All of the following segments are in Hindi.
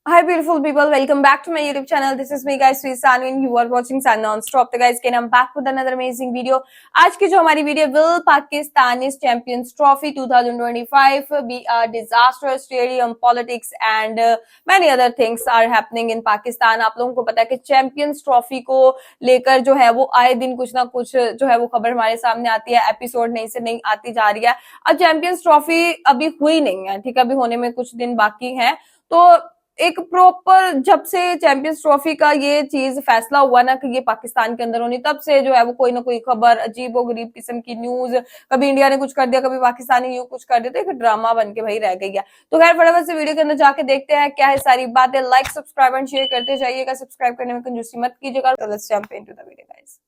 Hi beautiful people, welcome back to my YouTube channel. This is me guys, Sri Sanu and you are watching Sun Non-Stop. तो guys, again I'm back with another amazing video. आज की जो हमारी video will Pakistan is Champions Trophy 2025 be a disaster stadium politics and many other things are happening in Pakistan. आप लोगों को पता है कि Champions Trophy को लेकर जो है वो आए दिन कुछ ना कुछ जो है वो खबर हमारे सामने आती है, एपिसोड नई से नई आती जा रही है. अब चैंपियंस ट्रॉफी अभी हुई नहीं है, ठीक है, अभी होने में कुछ दिन बाकी हैं. तो एक प्रॉपर जब से चैंपियंस ट्रॉफी का ये चीज फैसला हुआ ना कि ये पाकिस्तान के अंदर होनी, तब से जो है वो कोई ना कोई खबर, अजीबोगरीब किस्म की न्यूज, कभी इंडिया ने कुछ कर दिया, कभी पाकिस्तानी यूं कुछ कर दिया, तो एक ड्रामा बन के भाई रह गई है. तो खैर फटाफट से वीडियो के अंदर जाके देखते हैं क्या है सारी बातें. लाइक सब्सक्राइब एंड शेयर करते जाइएगा, सब्सक्राइब करने में कंजूसी मत कीजिएगा. तो let's jump into the video guys.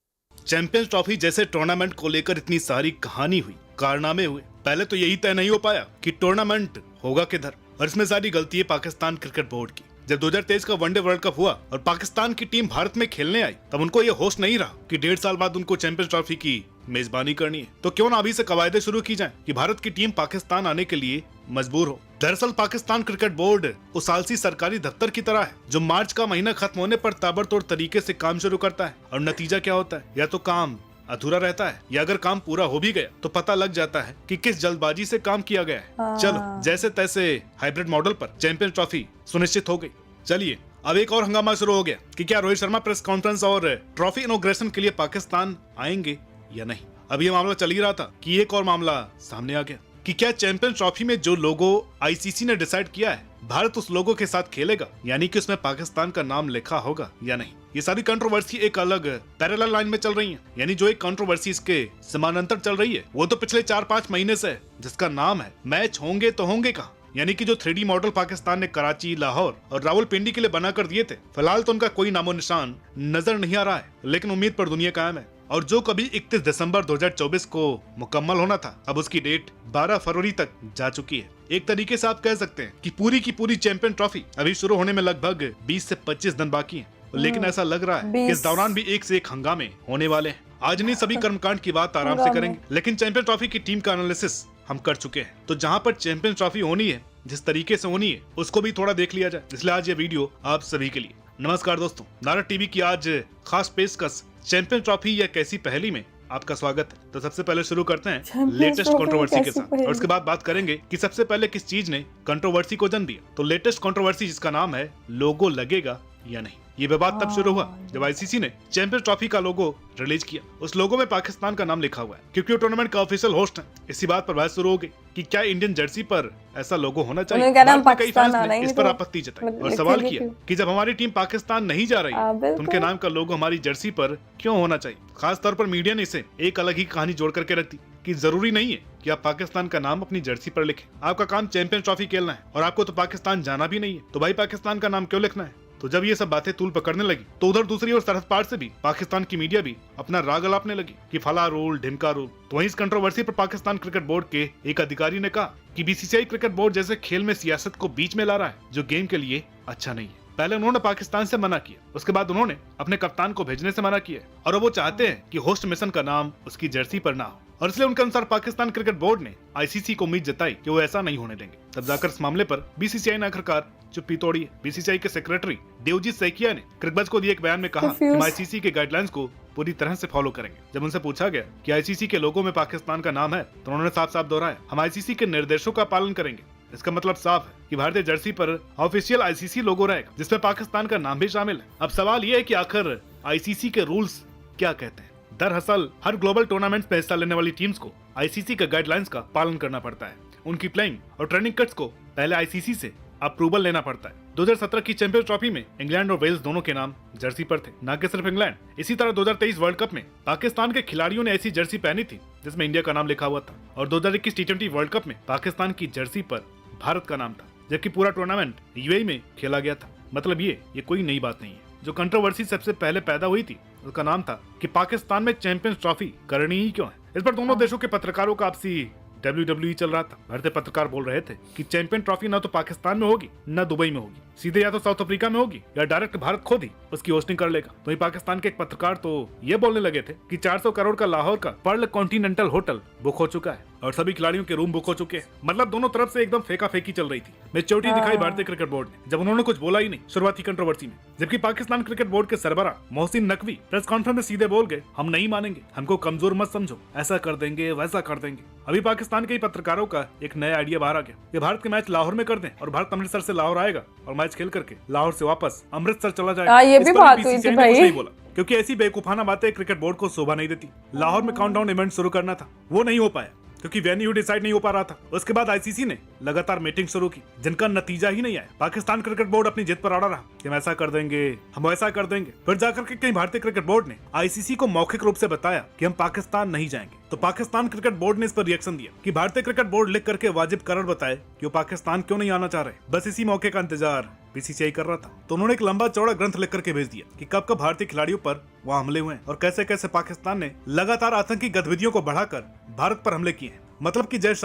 Champions trophy जैसे टूर्नामेंट को लेकर इतनी सारी कहानी हुई, कारनामे हुए. पहले तो यही तय नहीं हो पाया कि टूर्नामेंट होगा किधर, और इसमें सारी गलती है पाकिस्तान क्रिकेट बोर्ड की. जब 2023 का वनडे वर्ल्ड कप हुआ और पाकिस्तान की टीम भारत में खेलने आई, तब उनको ये होश नहीं रहा कि 1.5 साल बाद उनको चैंपियंस ट्रॉफी की मेजबानी करनी है. तो क्यों ना अभी से कवायदे शुरू की जाएं कि भारत की टीम पाकिस्तान आने के लिए मजबूर हो. दरअसल पाकिस्तान क्रिकेट बोर्ड उस आलसी सरकारी दफ्तर की तरह है जो मार्च का महीना खत्म होने पर ताबड़तोड़ तरीके से काम शुरू करता है, और नतीजा क्या होता है, या तो काम अधूरा रहता है, या अगर काम पूरा हो भी गया तो पता लग जाता है कि किस जल्दबाजी से काम किया गया है. चलो जैसे तैसे हाइब्रिड मॉडल पर चैंपियंस ट्रॉफी सुनिश्चित हो गई. चलिए अब एक और हंगामा शुरू हो गया कि क्या रोहित शर्मा प्रेस कॉन्फ्रेंस और ट्रॉफी इनॉग्रेशन के लिए पाकिस्तान आएंगे या नहीं. अभी ये मामला चल ही रहा था कि एक और मामला सामने आ गया कि क्या चैंपियंस ट्रॉफी में जो लोगो आईसीसी ने डिसाइड किया है, भारत उस लोगो के साथ खेलेगा, यानी कि उसमें पाकिस्तान का नाम लिखा होगा या नहीं. ये सारी कंट्रोवर्सी एक अलग पैरेलल लाइन में चल रही है, यानी जो एक कंट्रोवर्सी इसके समानांतर चल रही है वो तो पिछले 4-5 महीने से है, जिसका नाम है मैच होंगे तो होंगे कहाँ. यानी कि जो 3D मॉडल पाकिस्तान ने कराची, लाहौर और रावलपिंडी के लिए बना कर दिए थे, फिलहाल तो उनका कोई नामो निशान नजर नहीं आ रहा है, लेकिन उम्मीद पर दुनिया कायम है. और जो कभी 31 दिसंबर 2024 को मुकम्मल होना था, अब उसकी डेट 12 फरवरी तक जा चुकी है. एक तरीके से आप कह सकते हैं कि पूरी की पूरी चैंपियन ट्रॉफी अभी शुरू होने में लगभग 20 से 25 दिन बाकी है. लेकिन ऐसा लग रहा है कि इस दौरान भी एक से एक हंगामे होने वाले हैं. आज नहीं सभी कर्मकांड की बात आराम से करेंगे, लेकिन चैंपियन ट्रॉफी की टीम का एनालिसिस हम कर चुके हैं. तो जहाँ पर चैंपियन ट्रॉफी होनी है, जिस तरीके से होनी है, उसको भी थोड़ा देख लिया जाए. इसलिए आज ये वीडियो आप सभी के लिए. नमस्कार दोस्तों, नारद टीवी की आज खास पेशकश चैंपियन ट्रॉफी या कैसी पहेली में आपका स्वागत है. तो सबसे पहले शुरू करते हैं लेटेस्ट कंट्रोवर्सी के साथ, और उसके बाद बात करेंगे कि सबसे पहले किस चीज ने कंट्रोवर्सी को जन्म दिया. तो लेटेस्ट कंट्रोवर्सी जिसका नाम है लोगो लगेगा या नहीं. ये विवाद तब शुरू हुआ जब आईसीसी ने चैंपियंस ट्रॉफी का लोगो रिलीज किया. उस लोगो में पाकिस्तान का नाम लिखा हुआ है क्योंकि वो टूर्नामेंट का ऑफिशियल होस्ट है. इसी बात पर बहस शुरू हो गई कि क्या इंडियन जर्सी पर ऐसा लोगो होना चाहिए. कई फैंस ने इस पर आपत्ति जताई और सवाल किया कि जब हमारी टीम पाकिस्तान नहीं जा रही है तो उनके नाम का लोगो हमारी जर्सी पर क्यों होना चाहिए. खास तौर पर मीडिया ने इसे एक अलग ही कहानी जोड़ करके रख दी कि जरूरी नहीं है कि आप पाकिस्तान का नाम अपनी जर्सी पर लिखें. आपका काम चैंपियंस ट्रॉफी खेलना है और आपको तो पाकिस्तान जाना भी नहीं है, तो भाई पाकिस्तान का नाम क्यों लिखना है. तो जब ये सब बातें तूल पकड़ने लगी तो उधर दूसरी ओर सरहद पार से भी पाकिस्तान की मीडिया भी अपना राग अलापने लगी कि फला रूल ढिमका रूल. तो वहीं इस कंट्रोवर्सी पर पाकिस्तान क्रिकेट बोर्ड के एक अधिकारी ने कहा कि बीसीसीआई क्रिकेट बोर्ड जैसे खेल में सियासत को बीच में ला रहा है, जो गेम के लिए अच्छा नहीं है. पहले उन्होंने पाकिस्तान से मना किया, उसके बाद उन्होंने अपने कप्तान को भेजने से मना किया, और वो चाहते हैं कि होस्ट मिशन का नाम उसकी जर्सी पर ना हो. और इसलिए उनके अनुसार पाकिस्तान क्रिकेट बोर्ड ने आईसीसी को उम्मीद जताई कि वो ऐसा नहीं होने देंगे. तब जाकर इस मामले पर बीसीसीआई ने आखिरकार चुप्पी तोड़ी है. बीसीसीआई के सेक्रेटरी देवजीत सैकिया ने क्रिकबज को दिए एक बयान में कहा कि हम आईसीसी के गाइडलाइंस को पूरी तरह से फॉलो करेंगे. जब उनसे पूछा गया कि आईसीसी के लोगों में पाकिस्तान का नाम है, तो उन्होंने साफ साफ दोहराया, हम आईसीसी के निर्देशों का पालन करेंगे. इसका मतलब साफ है कि भारतीय जर्सी पर ऑफिशियल आईसीसी लोगो रहेगा, जिसमें पाकिस्तान का नाम भी शामिल है. अब सवाल ये है कि आखिर आईसीसी के रूल्स क्या कहते हैं. दरअसल हर ग्लोबल टूर्नामेंट में हिस्सा लेने वाली टीम्स को आईसीसी के गाइडलाइंस का पालन करना पड़ता है. उनकी प्लेइंग और ट्रेनिंग किट्स को पहले आईसीसी से अप्रूवल लेना पड़ता है. 2017 की चैंपियंस ट्रॉफी में इंग्लैंड और वेल्स दोनों के नाम जर्सी पर थे, न कि सिर्फ इंग्लैंड. इसी तरह 2023 वर्ल्ड कप में पाकिस्तान के खिलाड़ियों ने ऐसी जर्सी पहनी थी जिसमें इंडिया का नाम लिखा हुआ था, और 2021 टी20 वर्ल्ड कप में पाकिस्तान की जर्सी पर भारत का नाम था, जबकि पूरा टूर्नामेंट यूएई में खेला गया था. मतलब ये कोई नई बात नहीं है. जो कंट्रोवर्सी सबसे पहले पैदा हुई थी उसका नाम था कि पाकिस्तान में चैंपियंस ट्रॉफी करनी ही क्यों है. इस पर दोनों देशों के पत्रकारों का आपसी WWE चल रहा था. भारतीय पत्रकार बोल रहे थे कि चैंपियन ट्रॉफी ना तो पाकिस्तान में होगी न दुबई में होगी, सीधे या तो साउथ अफ्रीका में होगी या डायरेक्ट भारत खुद ही उसकी होस्टिंग कर लेगा. तो पाकिस्तान के एक पत्रकार तो ये बोलने लगे थे कि 400 करोड़ का लाहौर का पर्ल कॉन्टिनेंटल होटल बुक हो चुका है, और सभी खिलाड़ियों के रूम बुक हो चुके हैं। मतलब दोनों तरफ से एकदम फेंका फेंकी चल रही थी। मैच्योरिटी दिखाई भारतीय क्रिकेट बोर्ड ने जब उन्होंने कुछ बोला ही नहीं शुरुआती कंट्रोवर्सी में, जबकि पाकिस्तान क्रिकेट बोर्ड के सरबरा मोहसिन नकवी प्रेस कॉन्फ्रेंस में सीधे बोल गए, हम नहीं मानेंगे, हमको कमजोर मत समझो, ऐसा कर देंगे वैसा कर देंगे। अभी पाकिस्तान के ही पत्रकारों का एक नया आइडिया बाहर आ गया कि भारत के मैच लाहौर में कर दें और भारत अमृतसर से लाहौर आएगा और मैच खेल करके लाहौर से वापस अमृतसर चला जाएगा। ये भी बात हुई थी भाई। नहीं बोला क्योंकि ऐसी बेवकूफाना बातें क्रिकेट बोर्ड को शोभा नहीं देती। लाहौर में काउंटडाउन इवेंट शुरू करना था, वो नहीं हो पाया क्योंकि वेन्यू डिसाइड नहीं हो पा रहा था। उसके बाद आईसीसी ने लगातार मीटिंग शुरू की जिनका नतीजा ही नहीं आया। पाकिस्तान क्रिकेट बोर्ड अपनी जिद पर अड़ा रहा कि हम ऐसा कर देंगे, हम वैसा कर देंगे। फिर जाकर के कहीं भारतीय क्रिकेट बोर्ड ने आईसीसी को मौखिक रूप से बताया कि हम पाकिस्तान नहीं जाएंगे। तो पाकिस्तान क्रिकेट बोर्ड ने इस पर रिएक्शन दिया कि भारतीय क्रिकेट बोर्ड लिख करके वाजिब कारण बताए कि वो पाकिस्तान क्यों नहीं आना चाह रहे। बस इसी मौके का इंतजार बीसीसीआई कर रहा था। तो उन्होंने एक लंबा चौड़ा ग्रंथ लिख करके भेज दिया कि कब कब भारतीय खिलाड़ियों पर वहां हमले हुए हैं और कैसे कैसे पाकिस्तान ने लगातार आतंकी गतिविधियों को बढ़ाकर भारत पर हमले किए हैं। मतलब कि जय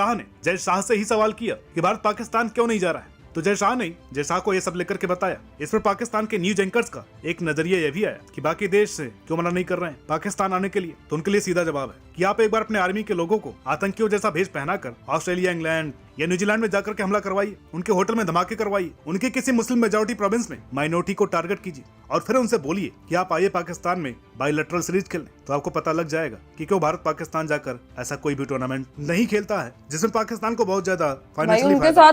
शाह से ही सवाल किया कि भारत पाकिस्तान क्यों नहीं जा रहा है। तो जय शाह को ये सब लेकर के बताया। इस पर पाकिस्तान के न्यूज एंकर्स का एक नजरिया ये भी आया कि बाकी देश से क्यों मना नहीं कर रहे हैं पाकिस्तान आने के लिए। तो उनके लिए सीधा जवाब है कि आप एक बार अपने आर्मी के लोगों को आतंकियों जैसा भेष पहनाकर ऑस्ट्रेलिया, इंग्लैंड या न्यूजीलैंड में जाकर के हमला करवाइए, उनके होटल में धमाके करवाइए, उनके किसी मुस्लिम मेजॉरिटी प्रोविंस में माइनॉरिटी को टारगेट कीजिए और फिर उनसे बोलिए कि आप आइए पाकिस्तान में बायलैटरल सीरीज खेलने। तो आपको पता लग जाएगा कि क्यों भारत पाकिस्तान जाकर ऐसा कोई भी टूर्नामेंट नहीं खेलता है जिसमें पाकिस्तान को बहुत ज्यादा फाइनेंशियली फायदा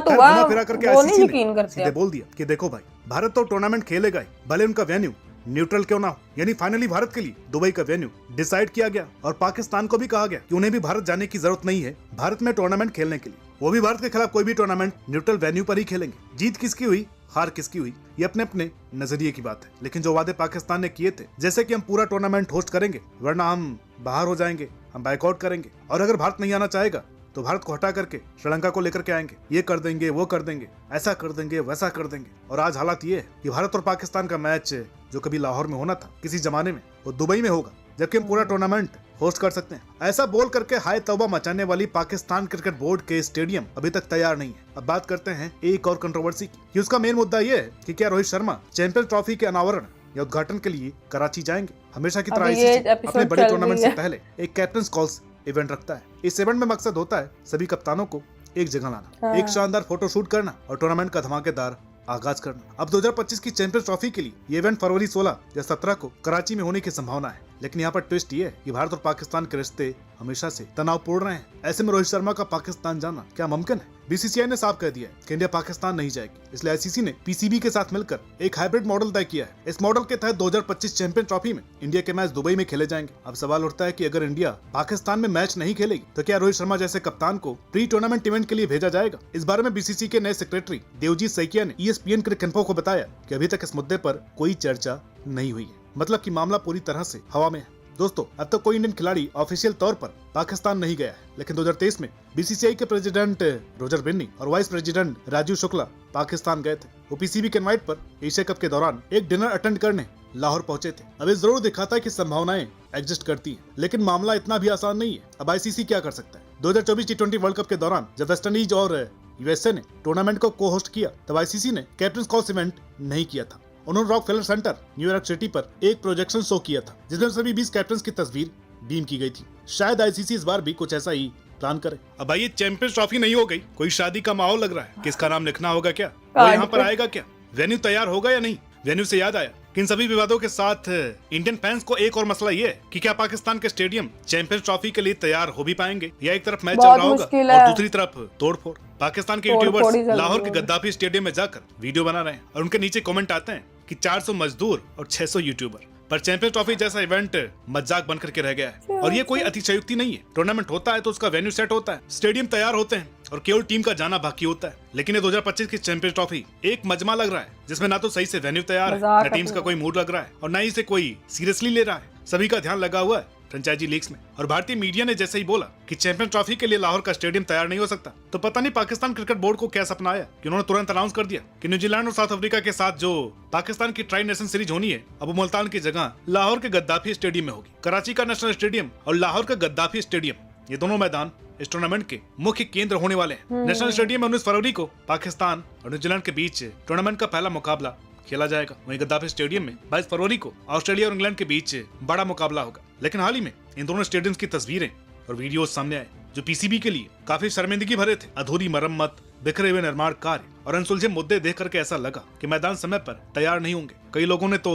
बोल दिया कि देखो भाई, भारत तो टूर्नामेंट खेलेगा ही, भले उनका वेन्यू न्यूट्रल क्यों ना हो। यानी फाइनली भारत के लिए दुबई का वेन्यू डिसाइड किया गया और पाकिस्तान को भी कहा गया कि उन्हें भी भारत जाने की जरूरत नहीं है भारत में टूर्नामेंट खेलने के लिए। वो भी भारत के खिलाफ कोई भी टूर्नामेंट न्यूट्रल वेन्यू पर ही खेलेंगे। जीत किसकी हुई, हार किसकी हुई, ये अपने अपने नजरिए की बात है। लेकिन जो वादे पाकिस्तान ने किए थे, जैसे कि हम पूरा टूर्नामेंट होस्ट करेंगे वरना हम बाहर हो जाएंगे, हम बाइकआउट करेंगे, और अगर भारत नहीं आना चाहेगा तो भारत को हटा करके श्रीलंका को लेकर के आएंगे, ये कर देंगे, वो कर देंगे, ऐसा कर देंगे, वैसा कर देंगे। और आज हालात ये है कि भारत और पाकिस्तान का मैच जो कभी लाहौर में होना था किसी जमाने में, वो दुबई में होगा, जबकि हम पूरा टूर्नामेंट होस्ट कर सकते हैं। ऐसा बोल करके हाय तौबा मचाने वाली पाकिस्तान क्रिकेट बोर्ड के स्टेडियम अभी तक तैयार नहीं है। अब बात करते हैं एक और कंट्रोवर्सी की कि उसका मेन मुद्दा ये है कि क्या रोहित शर्मा चैंपियंस ट्रॉफी के अनावरण या उद्घाटन के लिए कराची जाएंगे। हमेशा की तरह आईसीसी अपने बड़े टूर्नामेंट से पहले एक कैप्टन्स कॉल्स इवेंट रखता है। इस इवेंट में मकसद होता है सभी कप्तानों को एक जगह लाना, एक शानदार फोटो शूट करना और टूर्नामेंट का धमाकेदार आगाज करना। अब 2025 की चैंपियंस ट्रॉफी के लिए ये इवेंट फरवरी 16 या 17 को कराची में होने की संभावना है। लेकिन यहाँ पर ट्विस्ट ये है कि भारत और पाकिस्तान के रिश्ते हमेशा से तनावपूर्ण रहे हैं। ऐसे में रोहित शर्मा का पाकिस्तान जाना क्या मुमकिन है? बीसीसीआई ने साफ कह दिया है कि इंडिया पाकिस्तान नहीं जाएगी। इसलिए आईसीसी ने पीसीबी के साथ मिलकर एक हाइब्रिड मॉडल तय किया है। इस मॉडल के तहत 2025 चैंपियन ट्रॉफी में इंडिया के मैच दुबई में खेले जाएंगे। अब सवाल उठता है कि अगर इंडिया पाकिस्तान में मैच नहीं खेलेगी तो क्या रोहित शर्मा जैसे कप्तान को प्री टूर्नामेंट इवेंट के लिए भेजा जाएगा? इस बारे में बीसीसीआई के नए सेक्रेटरी देवजीत सैकिया ने ESPN क्रिकेट को बताया कि अभी तक इस मुद्दे पर कोई चर्चा नहीं हुई है। मतलब कि मामला पूरी तरह से हवा में है। दोस्तों, अब तक कोई इंडियन खिलाड़ी ऑफिशियल तौर पर पाकिस्तान नहीं गया है, लेकिन 2023 में बीसीसीआई के प्रेसिडेंट रोजर बिन्नी और वाइस प्रेसिडेंट राजीव शुक्ला पाकिस्तान गए थे। वो पीसीबी के इनवाइट पर एशिया कप के दौरान एक डिनर अटेंड करने लाहौर पहुंचे थे। अब ये जरूर दिखाता है कि संभावनाएं एग्जिस्ट करती हैं, लेकिन मामला इतना भी आसान नहीं है। अब आईसीसी क्या कर सकता है? 2024 T20 वर्ल्ड कप के दौरान जब वेस्टइंडीज और यूएसए ने टूर्नामेंट को को होस्ट किया, तब आईसीसी ने कैप्टन्स कॉल्स इवेंट नहीं किया था। उन्होंने रॉकफेलर सेंटर न्यूयॉर्क सिटी पर एक प्रोजेक्शन शो किया था जिसमें सभी 20 कैप्टन्स की तस्वीर बीम की गई थी। शायद आईसीसी इस बार भी कुछ ऐसा ही प्लान करे। अब भाई, ये चैंपियंस ट्रॉफी नहीं हो गई, कोई शादी का माहौल लग रहा है। किसका नाम लिखना होगा, क्या वो यहाँ पर आएगा, क्या वेन्यू तैयार होगा या नहीं? वेन्यू से याद आया कि इन सभी विवादों के साथ इंडियन फैंस को एक और मसला ये है कि क्या पाकिस्तान के स्टेडियम चैंपियंस ट्रॉफी के लिए तैयार हो भी पाएंगे, या एक तरफ मैच चल रहा होगा और दूसरी तरफ तोड़फोड़। पाकिस्तान के यूट्यूबर्स लाहौर के गद्दाफी स्टेडियम में जाकर वीडियो बना रहे हैं और उनके नीचे कमेंट आते हैं कि 400 मजदूर और 600 यूट्यूबर। पर चैंपियंस ट्रॉफी जैसा इवेंट मजाक बन करके रह गया है और ये कोई अतिशयोक्ति नहीं है। टूर्नामेंट होता है तो उसका वेन्यू सेट होता है, स्टेडियम तैयार होते हैं और केवल टीम का जाना बाकी होता है। लेकिन ये 2025 की चैंपियंस ट्रॉफी एक मजमा लग रहा है जिसमें ना तो सही से वेन्यू तैयार है, ना टीम्स का कोई मूड लग रहा है और ना ही इसे कोई सीरियसली ले रहा है। सभी का ध्यान लगा हुआ है फ्रेंचाइजी लीग्स में। और भारतीय मीडिया ने जैसे ही बोला कि चैंपियंस ट्रॉफी के लिए लाहौर का स्टेडियम तैयार नहीं हो सकता, तो पता नहीं पाकिस्तान क्रिकेट बोर्ड को क्या सपना आया कि उन्होंने तुरंत अनाउंस कर दिया कि न्यूजीलैंड और साउथ अफ्रीका के साथ जो पाकिस्तान की ट्राई नेशन सीरीज होनी है, अब मुल्तान की जगह लाहौर के गद्दाफी स्टेडियम में होगी। कराची का नेशनल स्टेडियम और लाहौर का गद्दाफी स्टेडियम, ये दोनों मैदान इस टूर्नामेंट के मुख्य केंद्र होने वाले हैं। नेशनल स्टेडियम में 19 फरवरी को पाकिस्तान और न्यूजीलैंड के बीच टूर्नामेंट का पहला मुकाबला खेला जाएगा। वहीं गद्दाफी स्टेडियम में 22 फरवरी को ऑस्ट्रेलिया और इंग्लैंड के बीच बड़ा मुकाबला होगा। लेकिन हाल ही में इन दोनों स्टेडियम्स की तस्वीरें और वीडियोस सामने आए जो पीसीबी के लिए काफी शर्मिंदगी भरे थे। अधूरी मरम्मत, बिखरे हुए निर्माण कार्य और अनसुलझे मुद्दे देख करके ऐसा लगा कि मैदान समय पर तैयार नहीं होंगे। कई लोगों ने तो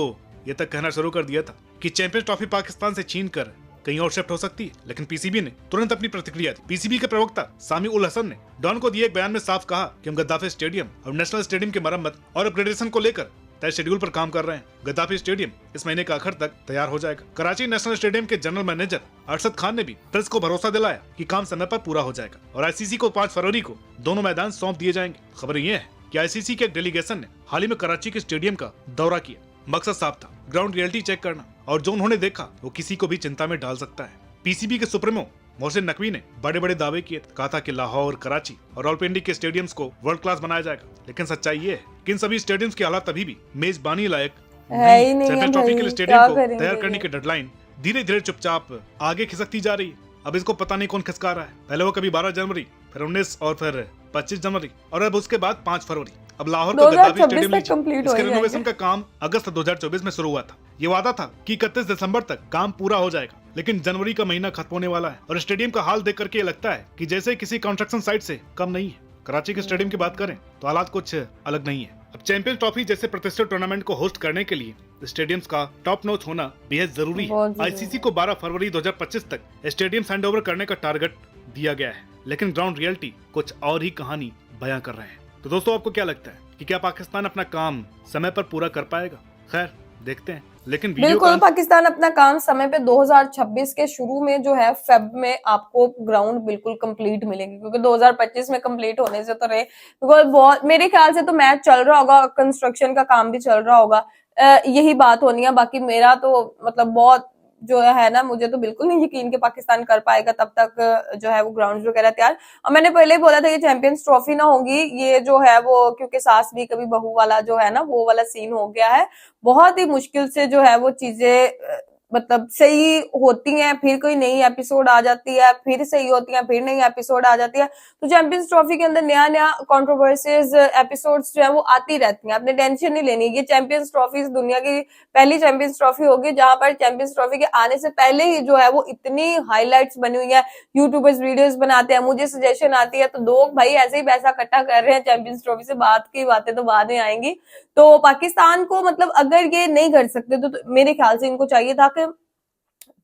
ये तक कहना शुरू कर दिया था कि चैंपियंस ट्रॉफी पाकिस्तान से छीन कर कहीं और शिफ्ट हो सकती है, लेकिन पीसीबी ने तुरंत अपनी प्रतिक्रिया दी। पीसीबी के प्रवक्ता सामी उल हसन ने डॉन को दिए एक बयान में साफ कहा कि हम गद्दाफी स्टेडियम और नेशनल स्टेडियम की मरम्मत और अपग्रेडेशन को लेकर तय शेड्यूल पर काम कर रहे हैं। गद्दाफी स्टेडियम इस महीने के आखिर तक तैयार हो जाएगा। कराची नेशनल स्टेडियम के जनरल मैनेजर अरशद खान ने भी प्रेस को भरोसा दिलाया कि काम समय पर पूरा हो जाएगा और आईसीसी को 5 फरवरी को दोनों मैदान सौंप दिए जाएंगे। खबर ये है कि आईसीसी के एक डेलीगेशन ने हाल ही में कराची के स्टेडियम का दौरा किया। मकसद साफ था, ग्राउंड रियलिटी चेक करना, और जो उन्होंने देखा वो किसी को भी चिंता में डाल सकता है। पीसीबी के सुप्रीमो मोहसिन नकवी ने बड़े बड़े दावे किए, कहा था कि लाहौर, कराची और रावलपिंडी के स्टेडियम्स को वर्ल्ड क्लास बनाया जाएगा, लेकिन सच्चाई ये है कि इन सभी स्टेडियम्स की हालत अभी भी मेजबानी लायक है ही नहीं। चैंपियंस ट्रॉफी के स्टेडियम को तैयार करने की डेडलाइन धीरे धीरे चुपचाप आगे खिसकती जा रही है। अब इसको पता नहीं कौन खिसका रहा है। पहले वो कभी 12 जनवरी, फिर 19 और फिर 25 जनवरी और अब उसके बाद 5 फरवरी। अब लाहौर का गद्दाफी स्टेडियम इसके रिनोवेशन का काम अगस्त 2024 में शुरू हुआ था। ये वादा था कि 31 दिसंबर तक काम पूरा हो जाएगा, लेकिन जनवरी का महीना खत्म होने वाला है और स्टेडियम का हाल देख करके लगता है कि जैसे किसी कंस्ट्रक्शन साइट से कम नहीं है। कराची के स्टेडियम की बात करें तो हालात कुछ अलग नहीं है। अब चैंपियंस ट्रॉफी जैसे प्रतिष्ठित टूर्नामेंट को होस्ट करने के लिए स्टेडियम्स का टॉप नॉच होना बेहद जरूरी है। आईसीसी को 12 फरवरी 2025 तक स्टेडियम हैंडओवर करने का टारगेट दिया गया है, लेकिन ग्राउंड रियलिटी कुछ और ही कहानी बयां कर रहे हैं। तो दोस्तों, आपको क्या लगता है कि क्या पाकिस्तान अपना काम समय पर पूरा कर पाएगा? खैर, देखते हैं। लेकिन बिल्कुल पाकिस्तान अपना काम समय पे 2026 के शुरू में जो है फेब में आपको ग्राउंड बिल्कुल कंप्लीट मिलेगी, क्योंकि 2025 में कंप्लीट होने से तो रहे, बिकॉज बहुत मेरे ख्याल से तो मैच चल रहा होगा, कंस्ट्रक्शन का काम भी चल रहा होगा, यही बात होनी है। बाकी मेरा तो मतलब बहुत जो है ना, मुझे तो बिल्कुल नहीं यकीन कि पाकिस्तान कर पाएगा तब तक जो है वो ग्राउंड वगैरह तैयार। और मैंने पहले ही बोला था कि चैंपियंस ट्रॉफी ना होगी, ये जो है वो क्योंकि सास भी कभी बहू वाला जो है ना वो वाला सीन हो गया है। बहुत ही मुश्किल से जो है वो चीजें मतलब सही होती हैं, फिर कोई नई एपिसोड आ जाती है, फिर सही होती है, फिर नई एपिसोड आ जाती है। तो चैंपियंस ट्रॉफी के अंदर नया नया कंट्रोवर्सीज एपिसोड्स जो है वो आती रहती हैं। आपने टेंशन नहीं लेनी, ये चैंपियंस ट्रॉफी दुनिया की पहली चैंपियंस ट्रॉफी होगी जहां पर चैंपियंस ट्रॉफी के आने से पहले ही जो है वो इतनी हाईलाइट्स बनी हुई है, यूट्यूबर्स वीडियोस बनाते हैं, मुझे सजेशन आती है, तो लोग भाई ऐसे ही पैसा इकट्ठा कर रहे हैं चैंपियंस ट्रॉफी से। बात की बातें तो बाद में आएंगी। तो पाकिस्तान को मतलब अगर ये नहीं कर सकते तो मेरे ख्याल से इनको चाहिए था कि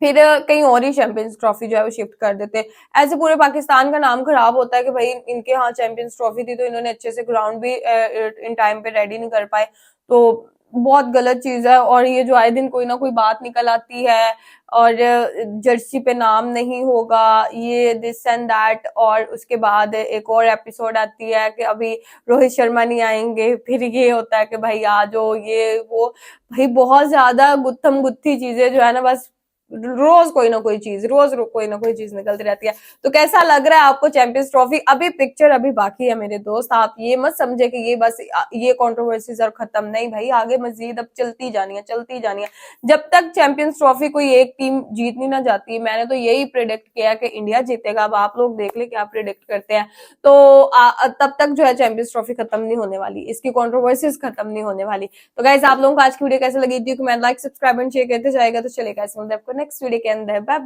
फिर कहीं और ही चैंपियंस ट्रॉफी जो है वो शिफ्ट कर देते। ऐसे पूरे पाकिस्तान का नाम खराब होता है कि भाई इनके यहाँ चैंपियंस ट्रॉफी थी तो इन्होंने अच्छे से ग्राउंड भी इन टाइम पे रेडी नहीं कर पाए, तो बहुत गलत चीज है। और ये जो आए दिन कोई ना कोई बात निकल आती है और जर्सी पे नाम नहीं होगा, ये दिस एंड दैट, और उसके बाद एक और एपिसोड आती है कि अभी रोहित शर्मा नहीं आएंगे, फिर ये होता है कि भाई आ जाओ, ये वो, भाई बहुत ज्यादा गुत्थम गुत्थी चीजें जो है ना, बस रोज कोई ना कोई चीज निकलती रहती है। तो कैसा लग रहा है आपको चैंपियंस ट्रॉफी? अभी पिक्चर अभी बाकी है मेरे दोस्त, आप ये मत समझे कि ये बस ये कंट्रोवर्सीज और खत्म नहीं, भाई आगे मजीद अब चलती जानी है। जब तक चैंपियंस ट्रॉफी कोई एक टीम जीतनी ना जाती है, मैंने तो यही प्रेडिक्ट किया कि इंडिया जीतेगा। अब आप लोग देख ले क्या प्रेडिक्ट करते हैं। तो तब तक जो है चैंपियंस ट्रॉफी खत्म नहीं होने वाली, इसकी कंट्रोवर्सीज खत्म नहीं होने वाली। तो गाइस, आप लोगों को आज की वीडियो कैसे लगी थी? Comment, like, subscribe and share करते जाएगा। तो चलेगा, नेक्स्ट वीडियो के अंदर बाय।